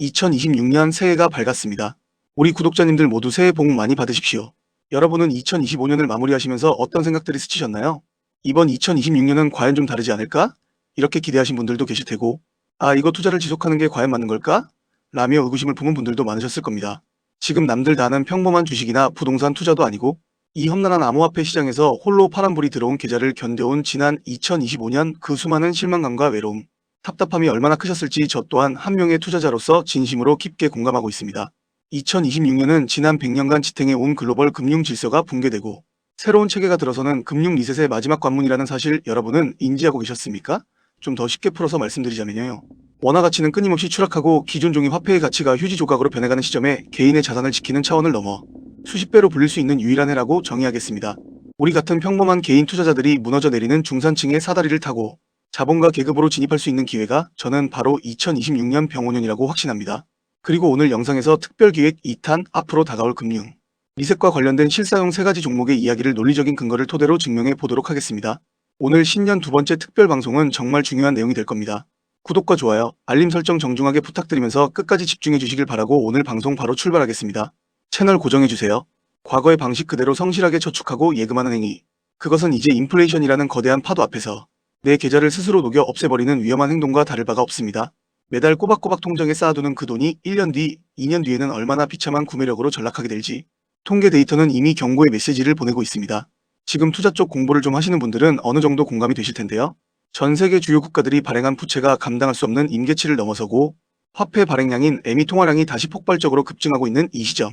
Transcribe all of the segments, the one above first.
2026년 새해가 밝았습니다. 우리 구독자님들 모두 새해 복 많이 받으십시오. 여러분은 2025년을 마무리하시면서 어떤 생각들이 스치셨나요? 이번 2026년은 과연 좀 다르지 않을까? 이렇게 기대하신 분들도 계실 테고, 아, 이거 투자를 지속하는 게 과연 맞는 걸까? 라며 의구심을 품은 분들도 많으셨을 겁니다. 지금 남들 다 하는 평범한 주식이나 부동산 투자도 아니고, 이 험난한 암호화폐 시장에서 홀로 파란불이 들어온 계절을 견뎌온 지난 2025년 그 수많은 실망감과 외로움, 답답함이 얼마나 크셨을지 저 또한 한 명의 투자자로서 진심으로 깊게 공감하고 있습니다. 2026년은 지난 100년간 지탱해 온 글로벌 금융 질서가 붕괴되고 새로운 체계가 들어서는 금융 리셋의 마지막 관문이라는 사실 여러분은 인지하고 계셨습니까? 좀 더 쉽게 풀어서 말씀드리자면요. 원화 가치는 끊임없이 추락하고 기존 종이 화폐의 가치가 휴지 조각으로 변해가는 시점에 개인의 자산을 지키는 차원을 넘어 수십 배로 불릴 수 있는 유일한 해라고 정의하겠습니다. 우리 같은 평범한 개인 투자자들이 무너져 내리는 중산층의 사다리를 타고 자본과 계급으로 진입할 수 있는 기회가 저는 바로 2026년 병원년이라고 확신합니다. 그리고 오늘 영상에서 특별기획 2탄 앞으로 다가올 금융 리셋과 관련된 실사용 3가지 종목의 이야기를 논리적인 근거를 토대로 증명해 보도록 하겠습니다. 오늘 신년 두 번째 특별 방송은 정말 중요한 내용이 될 겁니다. 구독과 좋아요, 알림 설정 정중하게 부탁드리면서 끝까지 집중해 주시길 바라고 오늘 방송 바로 출발하겠습니다. 채널 고정해 주세요. 과거의 방식 그대로 성실하게 저축하고 예금하는 행위. 그것은 이제 인플레이션이라는 거대한 파도 앞에서 내 계좌를 스스로 녹여 없애버리는 위험한 행동과 다를 바가 없습니다. 매달 꼬박꼬박 통장에 쌓아두는 그 돈이 1년 뒤, 2년 뒤에는 얼마나 비참한 구매력으로 전락하게 될지 통계 데이터는 이미 경고의 메시지를 보내고 있습니다. 지금 투자 쪽 공부를 좀 하시는 분들은 어느 정도 공감이 되실 텐데요. 전 세계 주요 국가들이 발행한 부채가 감당할 수 없는 임계치를 넘어서고 화폐 발행량인 에미 통화량이 다시 폭발적으로 급증하고 있는 이 시점.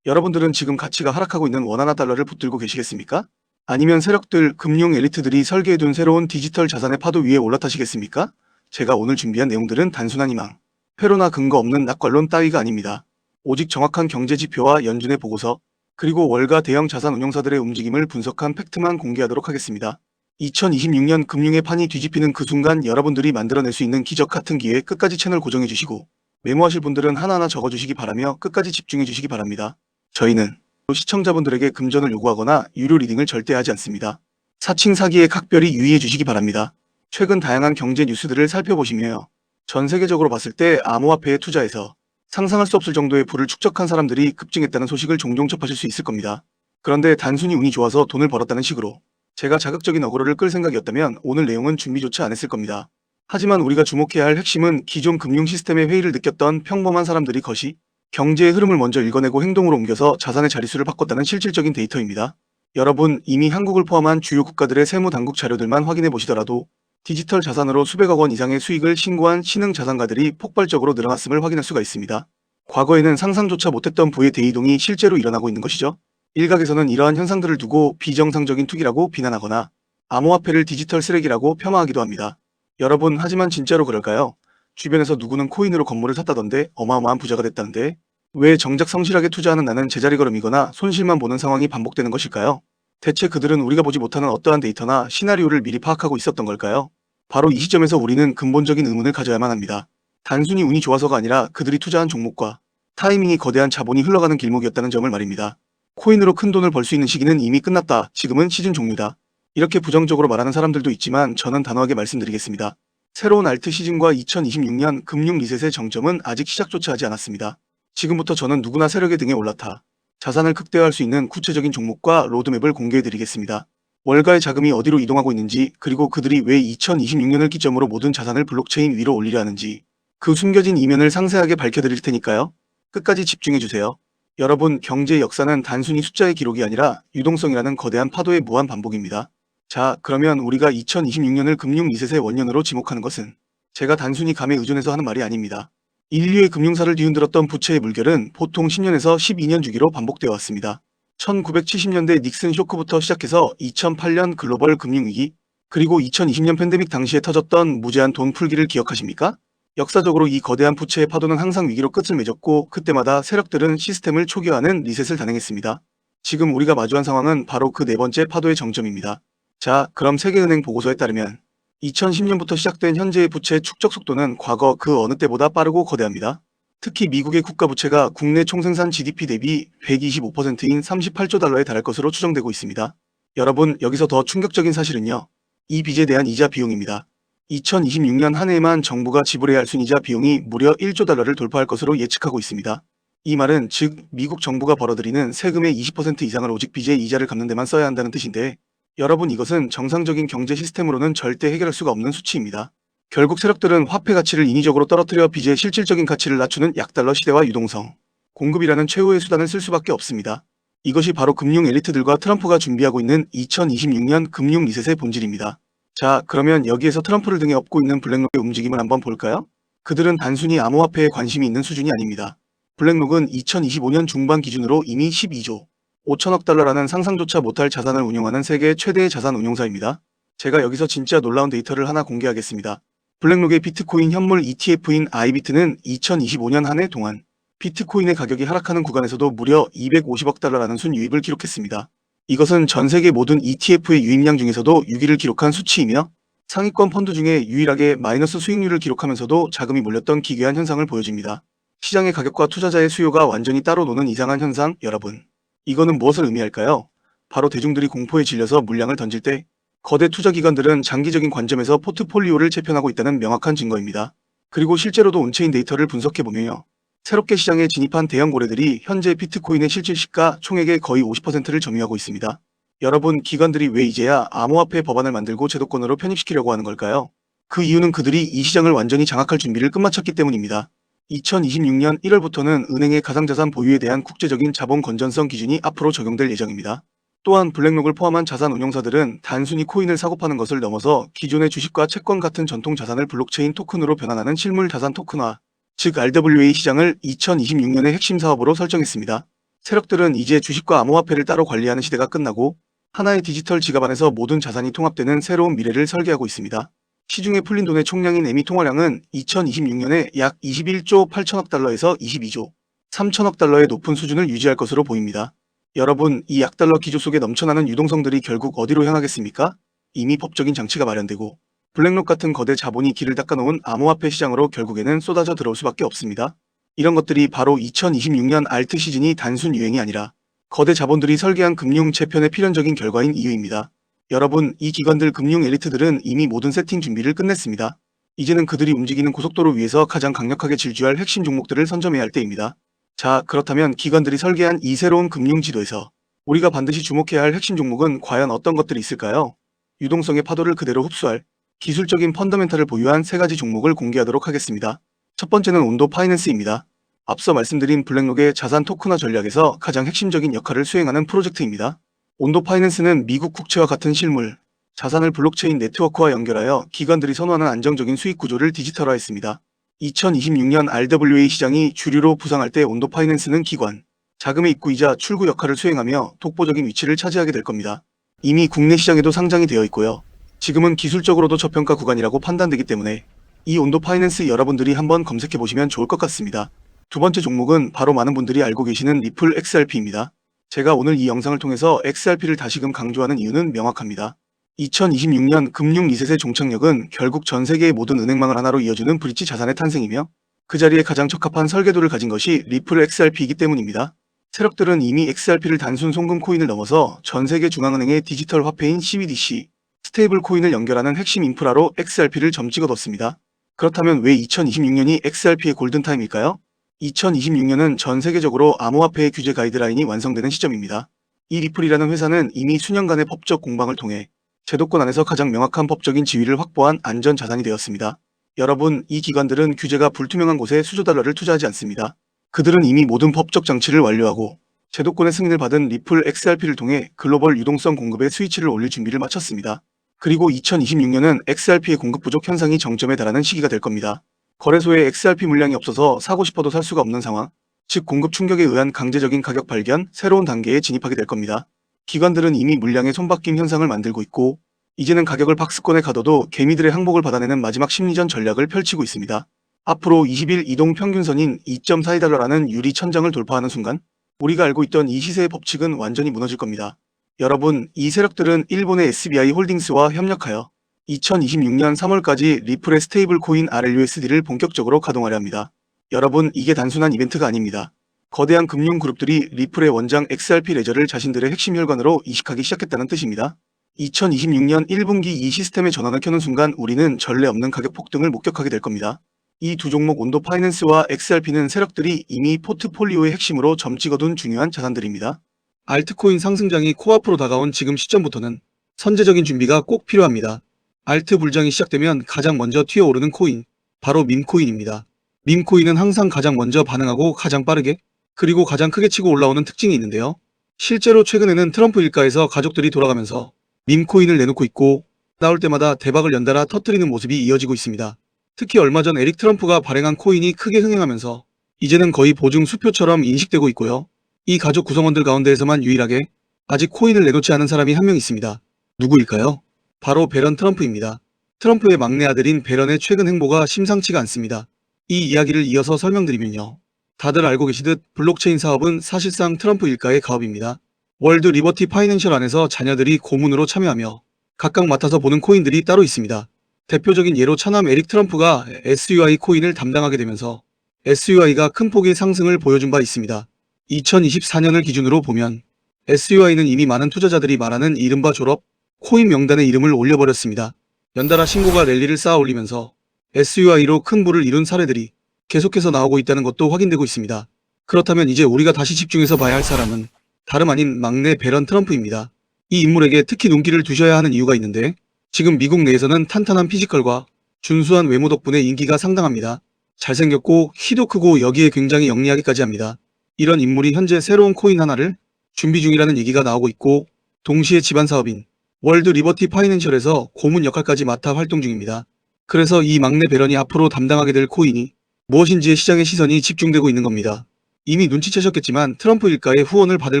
여러분들은 지금 가치가 하락하고 있는 원화나 달러를 붙들고 계시겠습니까? 아니면 세력들, 금융 엘리트들이 설계해둔 새로운 디지털 자산의 파도 위에 올라타시겠습니까? 제가 오늘 준비한 내용들은 단순한 희망, 회로나 근거 없는 낙관론 따위가 아닙니다. 오직 정확한 경제 지표와 연준의 보고서, 그리고 월가 대형 자산 운용사들의 움직임을 분석한 팩트만 공개하도록 하겠습니다. 2026년 금융의 판이 뒤집히는 그 순간 여러분들이 만들어낼 수 있는 기적 같은 기회에 끝까지 채널 고정해 주시고 메모하실 분들은 하나하나 적어주시기 바라며 끝까지 집중해 주시기 바랍니다. 저희는 시청자분들에게 금전을 요구하거나 유료 리딩을 절대 하지 않습니다. 사칭 사기에 각별히 유의해 주시기 바랍니다. 최근 다양한 경제 뉴스들을 살펴보시며 전 세계적으로 봤을 때 암호화폐에 투자해서 상상할 수 없을 정도의 부를 축적한 사람들이 급증했다는 소식을 종종 접하실 수 있을 겁니다. 그런데 단순히 운이 좋아서 돈을 벌었다는 식으로 제가 자극적인 어그로를 끌 생각이었다면 오늘 내용은 준비조차 안 했을 겁니다. 하지만 우리가 주목해야 할 핵심은 기존 금융 시스템의 회의를 느꼈던 평범한 사람들이 것이 경제의 흐름을 먼저 읽어내고 행동으로 옮겨서 자산의 자릿수를 바꿨다는 실질적인 데이터입니다. 여러분 이미 한국을 포함한 주요 국가들의 세무 당국 자료들만 확인해 보시더라도 디지털 자산으로 수백억 원 이상의 수익을 신고한 신흥 자산가들이 폭발적으로 늘어났음을 확인할 수가 있습니다. 과거에는 상상조차 못했던 부의 대이동이 실제로 일어나고 있는 것이죠. 일각에서는 이러한 현상들을 두고 비정상적인 투기라고 비난하거나 암호화폐를 디지털 쓰레기라고 폄하하기도 합니다. 여러분 하지만 진짜로 그럴까요? 주변에서 누구는 코인으로 건물을 샀다던데 어마어마한 부자가 됐다는데 왜 정작 성실하게 투자하는 나는 제자리 걸음이거나 손실만 보는 상황이 반복되는 것일까요? 대체 그들은 우리가 보지 못하는 어떠한 데이터나 시나리오를 미리 파악하고 있었던 걸까요? 바로 이 시점에서 우리는 근본적인 의문을 가져야만 합니다. 단순히 운이 좋아서가 아니라 그들이 투자한 종목과 타이밍이 거대한 자본이 흘러가는 길목이었다는 점을 말입니다. 코인으로 큰 돈을 벌 수 있는 시기는 이미 끝났다. 지금은 시즌 종료다. 이렇게 부정적으로 말하는 사람들도 있지만 저는 단호하게 말씀드리겠습니다. 새로운 알트 시즌과 2026년 금융 리셋의 정점은 아직 시작조차 하지 않았습니다. 지금부터 저는 누구나 세력의 등에 올라타 자산을 극대화할 수 있는 구체적인 종목과 로드맵을 공개해드리겠습니다. 월가의 자금이 어디로 이동하고 있는지 그리고 그들이 왜 2026년을 기점으로 모든 자산을 블록체인 위로 올리려 하는지 그 숨겨진 이면을 상세하게 밝혀드릴 테니까요. 끝까지 집중해주세요. 여러분 경제의 역사는 단순히 숫자의 기록이 아니라 유동성이라는 거대한 파도의 무한 반복입니다. 자, 그러면 우리가 2026년을 금융 리셋의 원년으로 지목하는 것은 제가 단순히 감에 의존해서 하는 말이 아닙니다. 인류의 금융사를 뒤흔들었던 부채의 물결은 보통 10년에서 12년 주기로 반복되어 왔습니다. 1970년대 닉슨 쇼크부터 시작해서 2008년 글로벌 금융위기, 그리고 2020년 팬데믹 당시에 터졌던 무제한 돈 풀기를 기억하십니까? 역사적으로 이 거대한 부채의 파도는 항상 위기로 끝을 맺었고 그때마다 세력들은 시스템을 초기화하는 리셋을 단행했습니다. 지금 우리가 마주한 상황은 바로 그 네 번째 파도의 정점입니다. 자, 그럼 세계은행 보고서에 따르면 2010년부터 시작된 현재의 부채 축적 속도는 과거 그 어느 때보다 빠르고 거대합니다. 특히 미국의 국가 부채가 국내 총생산 GDP 대비 125%인 38조 달러에 달할 것으로 추정되고 있습니다. 여러분, 여기서 더 충격적인 사실은요. 이 빚에 대한 이자 비용입니다. 2026년 한 해에만 정부가 지불해야 할 순이자 비용이 무려 1조 달러를 돌파할 것으로 예측하고 있습니다. 이 말은 즉 미국 정부가 벌어들이는 세금의 20% 이상을 오직 빚의 이자를 갚는 데만 써야 한다는 뜻인데, 여러분, 이것은 정상적인 경제 시스템으로는 절대 해결할 수가 없는 수치입니다. 결국 세력들은 화폐 가치를 인위적으로 떨어뜨려 빚의 실질적인 가치를 낮추는 약달러 시대와 유동성 공급이라는 최후의 수단을 쓸 수밖에 없습니다. 이것이 바로 금융 엘리트들과 트럼프가 준비하고 있는 2026년 금융 리셋의 본질입니다. 자, 그러면 여기에서 트럼프를 등에 업고 있는 블랙록의 움직임을 한번 볼까요? 그들은 단순히 암호화폐에 관심이 있는 수준이 아닙니다. 블랙록은 2025년 중반 기준으로 이미 12조 5천억 달러라는 상상조차 못할 자산을 운용하는 세계 최대의 자산 운용사입니다. 제가 여기서 진짜 놀라운 데이터를 하나 공개하겠습니다. 블랙록의 비트코인 현물 ETF인 아이비트는 2025년 한 해 동안 비트코인의 가격이 하락하는 구간에서도 무려 250억 달러라는 순유입을 기록했습니다. 이것은 전 세계 모든 ETF의 유입량 중에서도 6위를 기록한 수치이며 상위권 펀드 중에 유일하게 마이너스 수익률을 기록하면서도 자금이 몰렸던 기괴한 현상을 보여줍니다. 시장의 가격과 투자자의 수요가 완전히 따로 노는 이상한 현상, 여러분. 이거는 무엇을 의미할까요? 바로 대중들이 공포에 질려서 물량을 던질 때 거대 투자기관들은 장기적인 관점에서 포트폴리오를 재편하고 있다는 명확한 증거입니다. 그리고 실제로도 온체인 데이터를 분석해보면요, 새롭게 시장에 진입한 대형 고래들이 현재 비트코인의 실질 시가 총액의 거의 50%를 점유하고 있습니다. 여러분, 기관들이 왜 이제야 암호화폐 법안을 만들고 제도권으로 편입시키려고 하는 걸까요? 그 이유는 그들이 이 시장을 완전히 장악할 준비를 끝마쳤기 때문입니다. 2026년 1월부터는 은행의 가상자산 보유에 대한 국제적인 자본 건전성 기준이 앞으로 적용될 예정입니다. 또한 블랙록을 포함한 자산 운용사들은 단순히 코인을 사고 파는 것을 넘어서 기존의 주식과 채권 같은 전통 자산을 블록체인 토큰으로 변환하는 실물 자산 토큰화, 즉 RWA 시장을 2026년의 핵심 사업으로 설정했습니다. 세력들은 이제 주식과 암호화폐를 따로 관리하는 시대가 끝나고 하나의 디지털 지갑 안에서 모든 자산이 통합되는 새로운 미래를 설계하고 있습니다. 시중에 풀린 돈의 총량인 애미 통화량은 2026년에 약 21조 8천억 달러에서 22조 3천억 달러의 높은 수준을 유지할 것으로 보입니다. 여러분, 이 약달러 기조 속에 넘쳐나는 유동성들이 결국 어디로 향하겠습니까? 이미 법적인 장치가 마련되고 블랙록 같은 거대 자본이 길을 닦아놓은 암호화폐 시장으로 결국에는 쏟아져 들어올 수밖에 없습니다. 이런 것들이 바로 2026년 알트 시즌이 단순 유행이 아니라 거대 자본들이 설계한 금융 재편의 필연적인 결과인 이유입니다. 여러분, 이 기관들 금융 엘리트들은 이미 모든 세팅 준비를 끝냈습니다. 이제는 그들이 움직이는 고속도로 위에서 가장 강력하게 질주할 핵심 종목들을 선점해야 할 때입니다. 자, 그렇다면 기관들이 설계한 이 새로운 금융 지도에서 우리가 반드시 주목해야 할 핵심 종목은 과연 어떤 것들이 있을까요? 유동성의 파도를 그대로 흡수할 기술적인 펀더멘탈을 보유한 세 가지 종목을 공개하도록 하겠습니다. 첫 번째는 온도 파이낸스입니다. 앞서 말씀드린 블랙록의 자산 토큰화 전략에서 가장 핵심적인 역할을 수행하는 프로젝트입니다. 온도 파이낸스는 미국 국채와 같은 실물, 자산을 블록체인 네트워크와 연결하여 기관들이 선호하는 안정적인 수익 구조를 디지털화했습니다. 2026년 RWA 시장이 주류로 부상할 때 온도 파이낸스는 기관, 자금의 입구이자 출구 역할을 수행하며 독보적인 위치를 차지하게 될 겁니다. 이미 국내 시장에도 상장이 되어 있고요. 지금은 기술적으로도 저평가 구간이라고 판단되기 때문에 이 온도 파이낸스 여러분들이 한번 검색해보시면 좋을 것 같습니다. 두 번째 종목은 바로 많은 분들이 알고 계시는 리플 XRP입니다. 제가 오늘 이 영상을 통해서 XRP를 다시금 강조하는 이유는 명확합니다. 2026년 금융 리셋의 종착역은 결국 전 세계의 모든 은행망을 하나로 이어주는 브릿지 자산의 탄생이며 그 자리에 가장 적합한 설계도를 가진 것이 리플 XRP이기 때문입니다. 세력들은 이미 XRP를 단순 송금 코인을 넘어서 전 세계 중앙은행의 디지털 화폐인 CBDC, 스테이블 코인을 연결하는 핵심 인프라로 XRP를 점찍어뒀습니다. 그렇다면 왜 2026년이 XRP의 골든타임일까요? 2026년은 전 세계적으로 암호화폐의 규제 가이드라인이 완성되는 시점입니다. 이 리플이라는 회사는 이미 수년간의 법적 공방을 통해 제도권 안에서 가장 명확한 법적인 지위를 확보한 안전 자산이 되었습니다. 여러분, 이 기관들은 규제가 불투명한 곳에 수조 달러를 투자하지 않습니다. 그들은 이미 모든 법적 장치를 완료하고 제도권의 승인을 받은 리플 XRP를 통해 글로벌 유동성 공급의 스위치를 올릴 준비를 마쳤습니다. 그리고 2026년은 XRP의 공급 부족 현상이 정점에 달하는 시기가 될 겁니다. 거래소에 XRP 물량이 없어서 사고 싶어도 살 수가 없는 상황, 즉 공급 충격에 의한 강제적인 가격 발견, 새로운 단계에 진입하게 될 겁니다. 기관들은 이미 물량의 손바뀜 현상을 만들고 있고 이제는 가격을 박스권에 가둬도 개미들의 항복을 받아내는 마지막 심리전 전략을 펼치고 있습니다. 앞으로 20일 이동 평균선인 2.42달러라는 유리 천장을 돌파하는 순간 우리가 알고 있던 이 시세의 법칙은 완전히 무너질 겁니다. 여러분, 이 세력들은 일본의 SBI 홀딩스와 협력하여 2026년 3월까지 리플의 스테이블 코인 RLUSD를 본격적으로 가동하려 합니다. 여러분, 이게 단순한 이벤트가 아닙니다. 거대한 금융 그룹들이 리플의 원장 XRP 레저를 자신들의 핵심 혈관으로 이식하기 시작했다는 뜻입니다. 2026년 1분기 이 시스템의 전원을 켜는 순간 우리는 전례 없는 가격 폭등을 목격하게 될 겁니다. 이 두 종목 온도 파이낸스와 XRP는 세력들이 이미 포트폴리오의 핵심으로 점 찍어둔 중요한 자산들입니다. 알트코인 상승장이 코앞으로 다가온 지금 시점부터는 선제적인 준비가 꼭 필요합니다. 알트 불장이 시작되면 가장 먼저 튀어오르는 코인, 바로 밈코인입니다. 밈코인은 항상 가장 먼저 반응하고 가장 빠르게, 그리고 가장 크게 치고 올라오는 특징이 있는데요. 실제로 최근에는 트럼프 일가에서 가족들이 돌아가면서 밈코인을 내놓고 있고 나올 때마다 대박을 연달아 터뜨리는 모습이 이어지고 있습니다. 특히 얼마 전 에릭 트럼프가 발행한 코인이 크게 흥행하면서 이제는 거의 보증 수표처럼 인식되고 있고요. 이 가족 구성원들 가운데에서만 유일하게 아직 코인을 내놓지 않은 사람이 한 명 있습니다. 누구일까요? 바로 배런 트럼프입니다. 트럼프의 막내 아들인 배런의 최근 행보가 심상치가 않습니다. 이 이야기를 이어서 설명드리면요. 다들 알고 계시듯 블록체인 사업은 사실상 트럼프 일가의 가업입니다. 월드 리버티 파이낸셜 안에서 자녀들이 고문으로 참여하며 각각 맡아서 보는 코인들이 따로 있습니다. 대표적인 예로 차남 에릭 트럼프가 SUI 코인을 담당하게 되면서 SUI가 큰 폭의 상승을 보여준 바 있습니다. 2024년을 기준으로 보면 SUI는 이미 많은 투자자들이 말하는 이른바 졸업 코인 명단에 이름을 올려버렸습니다. 연달아 신고가 랠리를 쌓아 올리면서 SUI로 큰 부를 이룬 사례들이 계속해서 나오고 있다는 것도 확인되고 있습니다. 그렇다면 이제 우리가 다시 집중해서 봐야 할 사람은 다름 아닌 막내 배런 트럼프입니다. 이 인물에게 특히 눈길을 두셔야 하는 이유가 있는데 지금 미국 내에서는 탄탄한 피지컬과 준수한 외모 덕분에 인기가 상당합니다. 잘생겼고 키도 크고 여기에 굉장히 영리하기까지 합니다. 이런 인물이 현재 새로운 코인 하나를 준비 중이라는 얘기가 나오고 있고 동시에 집안 사업인 월드 리버티 파이낸셜에서 고문 역할까지 맡아 활동 중입니다. 그래서 이 막내 배런이 앞으로 담당하게 될 코인이 무엇인지에 시장의 시선이 집중되고 있는 겁니다. 이미 눈치채셨겠지만 트럼프 일가의 후원을 받을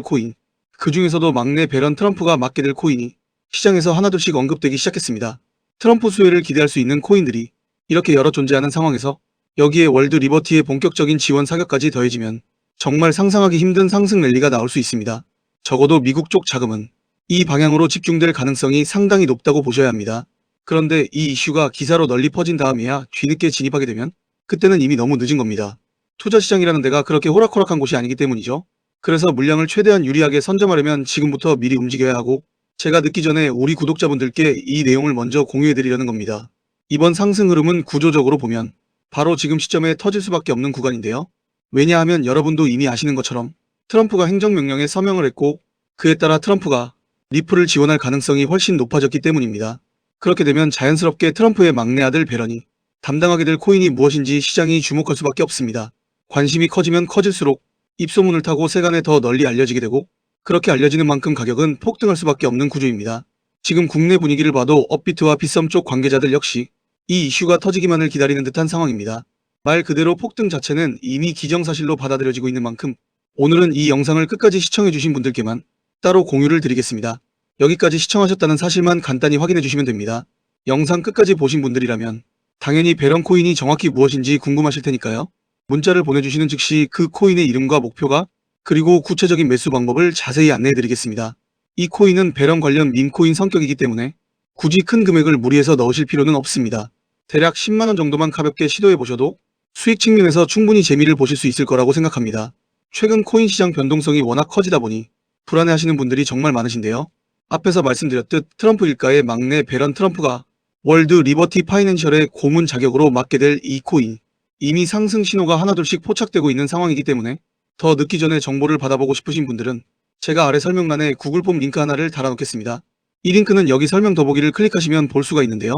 코인, 그 중에서도 막내 배런 트럼프가 맡게 될 코인이 시장에서 하나둘씩 언급되기 시작했습니다. 트럼프 수혜를 기대할 수 있는 코인들이 이렇게 여러 존재하는 상황에서 여기에 월드 리버티의 본격적인 지원 사격까지 더해지면 정말 상상하기 힘든 상승 랠리가 나올 수 있습니다. 적어도 미국 쪽 자금은 이 방향으로 집중될 가능성이 상당히 높다고 보셔야 합니다. 그런데 이 이슈가 기사로 널리 퍼진 다음에야 뒤늦게 진입하게 되면 그때는 이미 너무 늦은 겁니다. 투자시장이라는 데가 그렇게 호락호락한 곳이 아니기 때문이죠. 그래서 물량을 최대한 유리하게 선점하려면 지금부터 미리 움직여야 하고 제가 늦기 전에 우리 구독자분들께 이 내용을 먼저 공유해드리려는 겁니다. 이번 상승 흐름은 구조적으로 보면 바로 지금 시점에 터질 수밖에 없는 구간인데요. 왜냐하면 여러분도 이미 아시는 것처럼 트럼프가 행정명령에 서명을 했고 그에 따라 트럼프가 리플을 지원할 가능성이 훨씬 높아졌기 때문입니다. 그렇게 되면 자연스럽게 트럼프의 막내 아들 배런이 담당하게 될 코인이 무엇인지 시장이 주목할 수밖에 없습니다. 관심이 커지면 커질수록 입소문을 타고 세간에 더 널리 알려지게 되고 그렇게 알려지는 만큼 가격은 폭등할 수밖에 없는 구조입니다. 지금 국내 분위기를 봐도 업비트와 빗썸 쪽 관계자들 역시 이 이슈가 터지기만을 기다리는 듯한 상황입니다. 말 그대로 폭등 자체는 이미 기정사실로 받아들여지고 있는 만큼 오늘은 이 영상을 끝까지 시청해주신 분들께만 따로 공유를 드리겠습니다. 여기까지 시청하셨다는 사실만 간단히 확인해 주시면 됩니다. 영상 끝까지 보신 분들이라면 당연히 배런 코인이 정확히 무엇인지 궁금하실 테니까요. 문자를 보내주시는 즉시 그 코인의 이름과 목표가 그리고 구체적인 매수 방법을 자세히 안내해 드리겠습니다. 이 코인은 배런 관련 밈코인 성격이기 때문에 굳이 큰 금액을 무리해서 넣으실 필요는 없습니다. 대략 10만원 정도만 가볍게 시도해 보셔도 수익 측면에서 충분히 재미를 보실 수 있을 거라고 생각합니다. 최근 코인 시장 변동성이 워낙 커지다 보니 불안해하시는 분들이 정말 많으신데요. 앞에서 말씀드렸듯 트럼프 일가의 막내 배런 트럼프가 월드 리버티 파이낸셜의 고문 자격으로 맡게 될 이 코인, 이미 상승 신호가 하나둘씩 포착되고 있는 상황이기 때문에 더 늦기 전에 정보를 받아보고 싶으신 분들은 제가 아래 설명란에 구글폼 링크 하나를 달아놓겠습니다. 이 링크는 여기 설명 더보기를 클릭하시면 볼 수가 있는데요.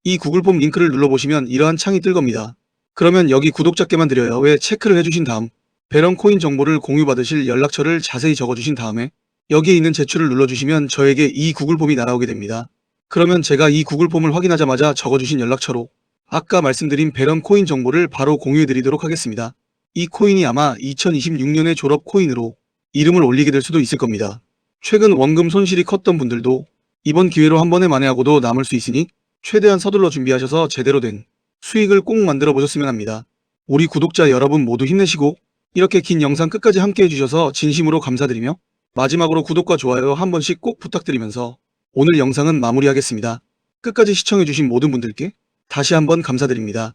이 구글폼 링크를 눌러보시면 이러한 창이 뜰 겁니다. 그러면 여기 구독자께만 드려요. 왜 체크를 해주신 다음 배런 코인 정보를 공유받으실 연락처를 자세히 적어주신 다음에 여기에 있는 제출을 눌러주시면 저에게 이 구글폼이 날아오게 됩니다. 그러면 제가 이 구글폼을 확인하자마자 적어주신 연락처로 아까 말씀드린 배런 코인 정보를 바로 공유해드리도록 하겠습니다. 이 코인이 아마 2026년의 졸업 코인으로 이름을 올리게 될 수도 있을 겁니다. 최근 원금 손실이 컸던 분들도 이번 기회로 한 번에 만회하고도 남을 수 있으니 최대한 서둘러 준비하셔서 제대로 된 수익을 꼭 만들어 보셨으면 합니다. 우리 구독자 여러분 모두 힘내시고 이렇게 긴 영상 끝까지 함께 해주셔서 진심으로 감사드리며 마지막으로 구독과 좋아요 한 번씩 꼭 부탁드리면서 오늘 영상은 마무리하겠습니다. 끝까지 시청해주신 모든 분들께 다시 한번 감사드립니다.